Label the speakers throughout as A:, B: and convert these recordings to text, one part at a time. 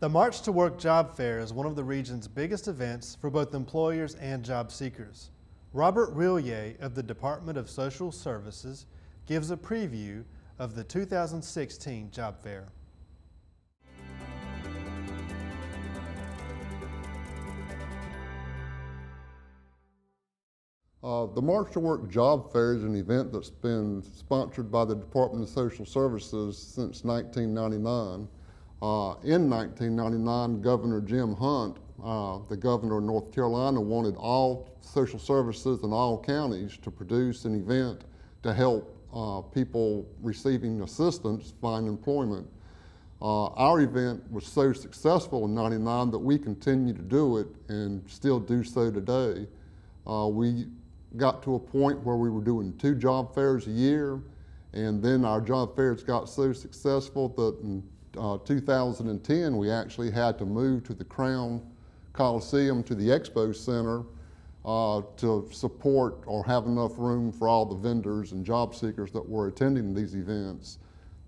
A: The March to Work Job Fair is one of the region's biggest events for both employers and job seekers. Robert Relyea of the Department of Social Services gives a preview of the 2016 Job Fair.
B: The March to Work Job Fair is an event that's been sponsored by the Department of Social Services since 1999. In 1999, Governor Jim Hunt, the governor of North Carolina, wanted all social services in all counties to produce an event to help people receiving assistance find employment. Our event was so successful in '99 that we continue to do it and still do so today. We got to a point where we were doing 2 job fairs a year, and then our job fairs got so successful that in 2010 we actually had to move to the Crown Coliseum, to the Expo Center, to support or have enough room for all the vendors and job seekers that were attending these events.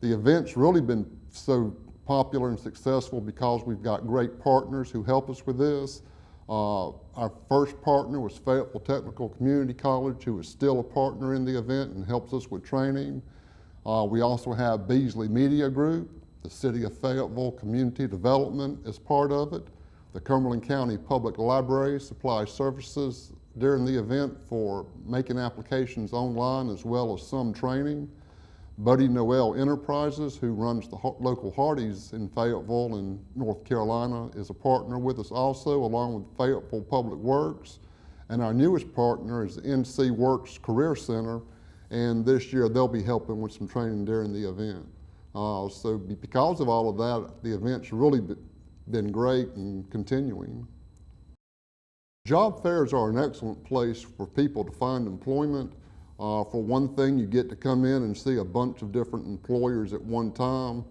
B: The event's really been so popular and successful because we've got great partners who help us with this. Our first partner was Fayetteville Technical Community College, who is still a partner in the event and helps us with training. We also have Beasley Media Group, the City of Fayetteville Community Development is part of it. The Cumberland County Public Library supplies services during the event for making applications online as well as some training. Buddy Noel Enterprises, who runs the local Hardee's in Fayetteville and North Carolina, is a partner with us also, along with Fayetteville Public Works. And our newest partner is the NCWorks Career Center, and this year they'll be helping with some training during the event. So because of all of that, the event's really been great and continuing. Job fairs are an excellent place for people to find employment. For one thing, you get to come in and see a bunch of different employers at one time.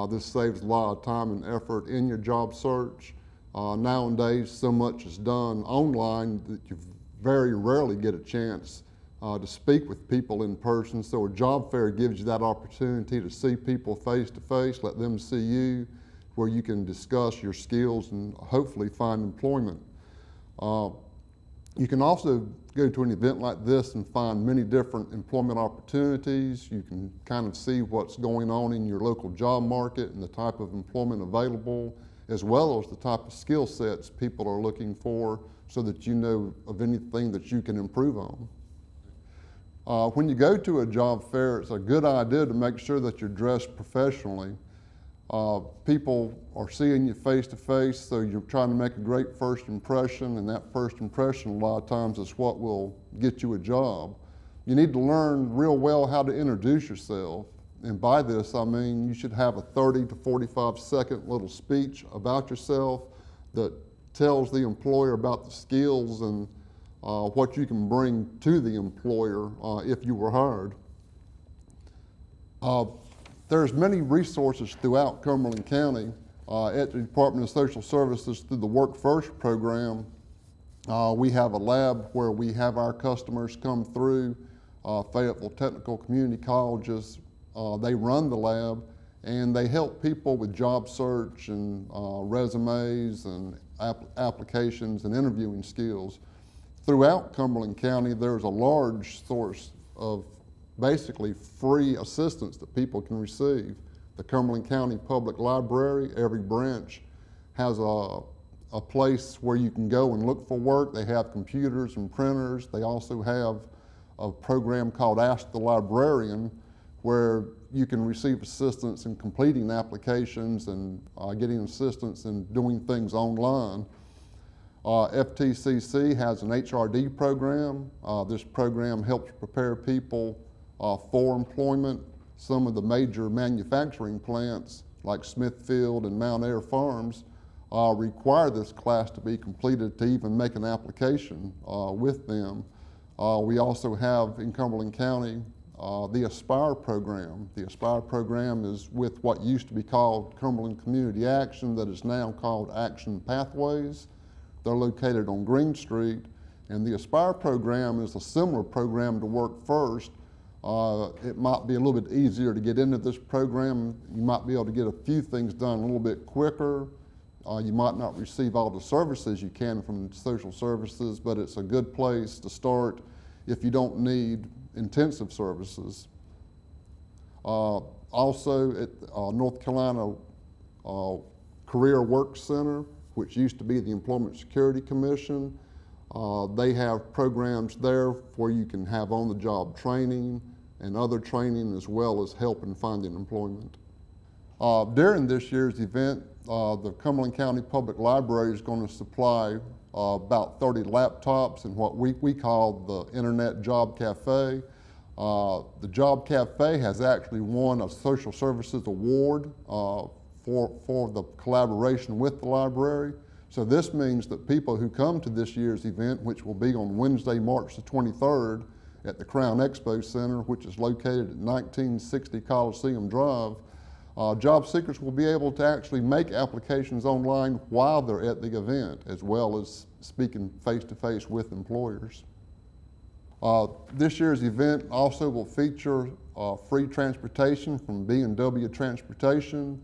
B: This saves a lot of time and effort in your job search. Nowadays, so much is done online that you very rarely get a chance to speak with people in person. So a job fair gives you that opportunity to see people face to face, let them see you, where you can discuss your skills and hopefully find employment. You can also go to an event like this and find many different employment opportunities. You can kind of see what's going on in your local job market and the type of employment available, as well as the type of skill sets people are looking for, so that you know of anything that you can improve on. When you go to a job fair, it's a good idea to make sure that you're dressed professionally. People are seeing you face to face, so you're trying to make a great first impression, and that first impression a lot of times is what will get you a job. You need to learn real well how to introduce yourself, and by this I mean you should have a 30 to 45 second little speech about yourself that tells the employer about the skills and what you can bring to the employer if you were hired. There's many resources throughout Cumberland County at the Department of Social Services through the Work First program. We have a lab where we have our customers come through. Fayetteville Technical Community Colleges, they run the lab, and they help people with job search and resumes and applications and interviewing skills. Throughout Cumberland County, there's a large source of basically free assistance that people can receive. The Cumberland County Public Library, every branch has a place where you can go and look for work. They have computers and printers. They also have a program called Ask the Librarian, where you can receive assistance in completing applications and getting assistance in doing things online. FTCC has an HRD program. This program helps prepare people for employment. Some of the major manufacturing plants like Smithfield and Mount Ayr Farms require this class to be completed to even make an application with them. We also have in Cumberland County the Aspire program. The Aspire program is with what used to be called Cumberland Community Action, that is now called Action Pathways. They're located on Green Street, and the Aspire program is a similar program to Work First. It might be a little bit easier to get into this program. You might be able to get a few things done a little bit quicker, You might not receive all the services you can from social services, but it's a good place to start if you don't need intensive services. Also at North Carolina Career Work Center, which used to be the Employment Security Commission, they have programs there where you can have on-the-job training and other training as well as help in finding employment. During this year's event, the Cumberland County Public Library is going to supply about 30 laptops in what we call the Internet Job Cafe. The Job Cafe has actually won a Social Services Award for the collaboration with the library. So this means that people who come to this year's event, which will be on Wednesday, March the 23rd at the Crown Expo Center, which is located at 1960 Coliseum Drive, job seekers will be able to actually make applications online while they're at the event, as well as speaking face-to-face with employers. This year's event also will feature free transportation from B&W Transportation.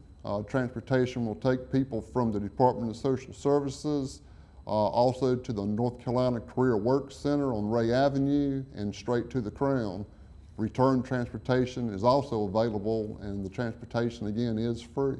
B: Transportation will take people from the Department of Social Services also to the North Carolina Career Work Center on Ray Avenue and straight to the Crown. Return transportation is also available, and the transportation again is free.